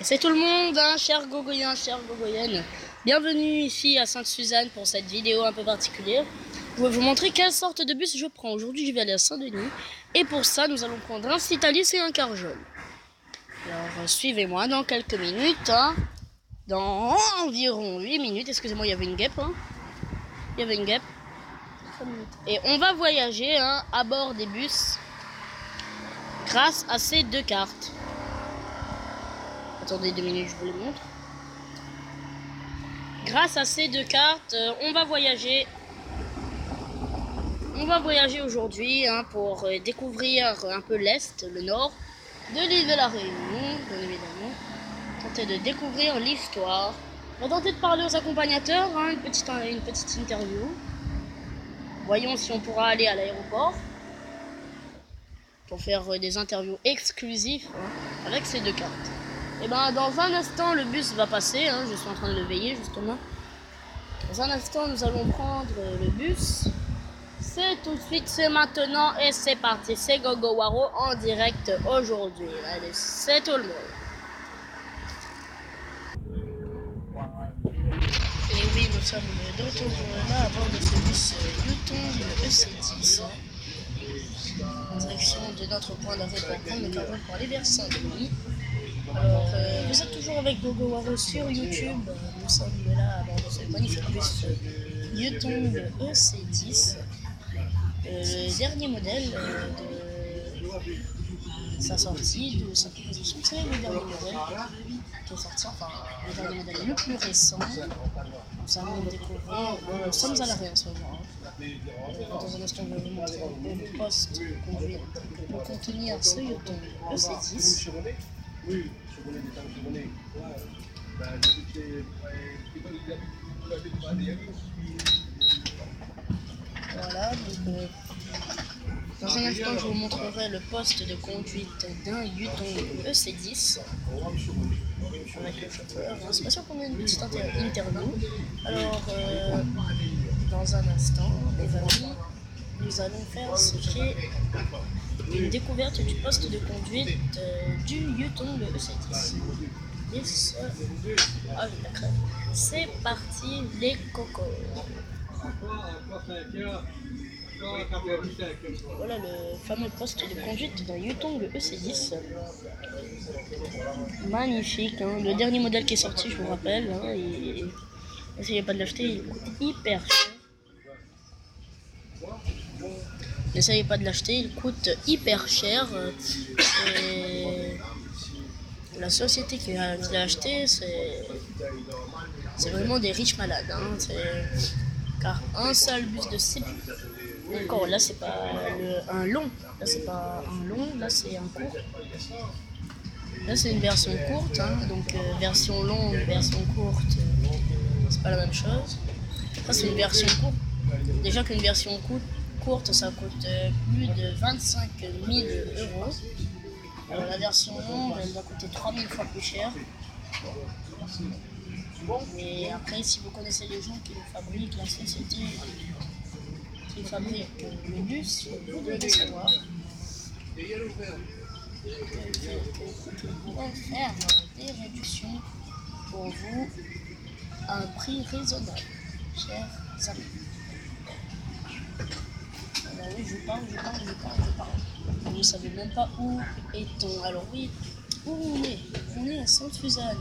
Et c'est tout le monde, hein, chers Gogoyens, chères Gogoyennes. Bienvenue ici à Sainte-Suzanne pour cette vidéo un peu particulière. Je vais vous montrer quelle sorte de bus je prends. Aujourd'hui, je vais aller à Saint-Denis. Et pour ça, nous allons prendre un Citalis et un Carjol. Alors, suivez-moi dans quelques minutes. Hein. Dans environ 8 minutes. Excusez-moi, il y avait une guêpe. Hein. Il y avait une guêpe. Et on va voyager hein, à bord des bus grâce à ces deux cartes. Attendez 2 minutes, je vous les montre. Grâce à ces deux cartes, on va voyager. On va voyager aujourd'hui hein, pour découvrir un peu l'Est, le Nord de l'île de la Réunion, bien évidemment. Tenter de découvrir l'histoire. On va tenter de parler aux accompagnateurs, hein, une petite interview. Voyons si on pourra aller à l'aéroport pour faire des interviews exclusives hein, avec ces deux cartes. Et ben dans un instant le bus va passer, hein, je suis en train de le veiller justement. Dans un instant nous allons prendre le bus. C'est tout de suite, c'est maintenant et c'est parti. C'est Gogo Waro en direct aujourd'hui. Allez, c'est tout le monde. Et oui, nous sommes de retour là à bord de ce bus Yutong EC10 en direction de notre point d'arrêt pour prendre le Carjol pour aller vers Saint-Denis. Alors, vous êtes toujours avec Gogo Waro sur YouTube. Nous sommes là à bord de ce magnifique bus Yutong EC10. Le dernier modèle de sa sortie, de sa proposition, c'est le dernier modèle qui est sorti, enfin le dernier modèle le plus récent. Nous allons découvrir, nous sommes à l'arrêt en ce moment. Dans un instant, je vais vous montrer le poste conduit pour contenir ce Yutong EC10. Voilà, donc dans un instant je vous montrerai le poste de conduite d'un Yutong EC10 avec le chauffeur. C'est pas sûr qu'on ait une petite interview. Alors dans un instant les amis, nous allons faire ce qui est une découverte du poste de conduite du Yutong EC10. Et c'est parti les cocos. Voilà le fameux poste de conduite d'un Yutong EC10. Magnifique, hein. Le dernier modèle qui est sorti, je vous rappelle. Hein, n'essayez pas de l'acheter, il coûte hyper cher. N'essayez pas de l'acheter, il coûte hyper cher. Et la société qui l'a acheté, c'est vraiment des riches malades. Hein. Car un seul bus de 6. Encore là c'est pas un long, là c'est pas un long, là c'est un court. Là c'est une version courte, hein, donc version longue, version courte, c'est pas la même chose. Ça c'est une version courte. Déjà qu'une version courte ça coûte plus de 25 000 euros. Alors la version longue elle va coûter 3000 fois plus cher. Et après si vous connaissez les gens qui le fabriquent, la société qui fabrique le bus, vous devez savoir qu'ils vont faire des réductions pour vous à un prix raisonnable, chers amis. Alors oui, je parle. Vous ne savez même pas où est-on. Alors oui, où on est? On est à Sainte-Suzanne,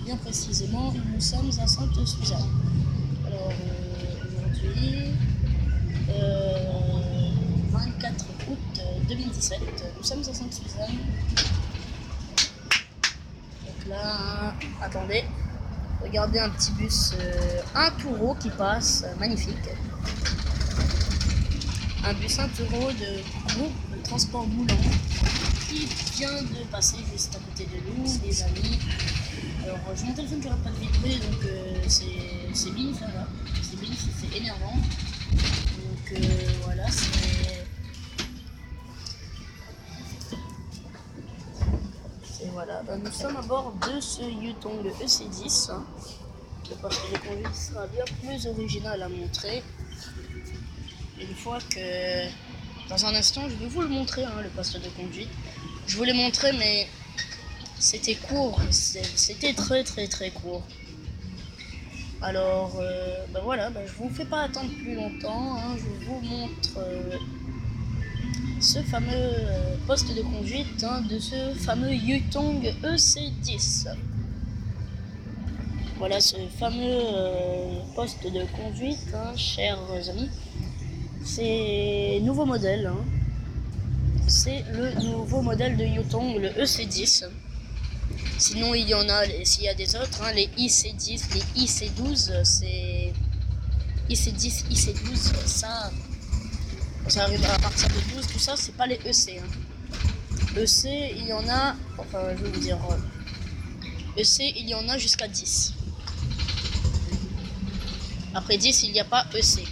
bien précisément, nous sommes à Sainte-Suzanne. Alors aujourd'hui, 24 août 2017, nous sommes à Sainte-Suzanne. Donc là, attendez, regardez un petit bus, un taureau qui passe, magnifique. Un bus un taureau de groupe de transport Moulant qui vient de passer juste à côté de nous, les amis. Alors j'ai mon téléphone qui n'arrête pas de vibrer, donc c'est bif là, c'est bif, c'est énervant. Donc voilà, voilà. Ben, nous sommes à bord de ce Yutong EC10. Hein. Le poste de conduite sera bien plus original à montrer. Une fois que, dans un instant, je vais vous le montrer, hein, le poste de conduite. Je vous l'ai montré, mais c'était court, c'était très court. Alors, bah voilà, bah, je vous fais pas attendre plus longtemps, hein, je vous montre ce fameux poste de conduite de ce fameux Yutong EC10. Voilà ce fameux poste de conduite, chers amis. C'est nouveau modèle, c'est le nouveau modèle de Yutong, le EC10. Sinon il y en a, s'il y a des autres, les IC10, les IC12, c'est IC10, IC12, ça arrive à partir de 12, tout ça, c'est pas les EC. EC, il y en a, enfin je vais vous dire, EC, il y en a jusqu'à 10. Après 10, il n'y a pas EC.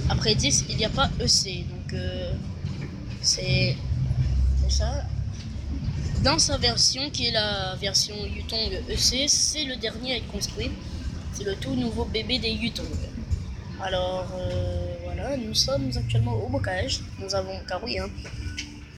Après 10, il n'y a pas EC. Donc, c'est ça. Dans sa version, qui est la version Yutong EC, c'est le dernier à être construit. C'est le tout nouveau bébé des Yutong. Alors, voilà, nous sommes actuellement au bocage. Nous avons, car oui,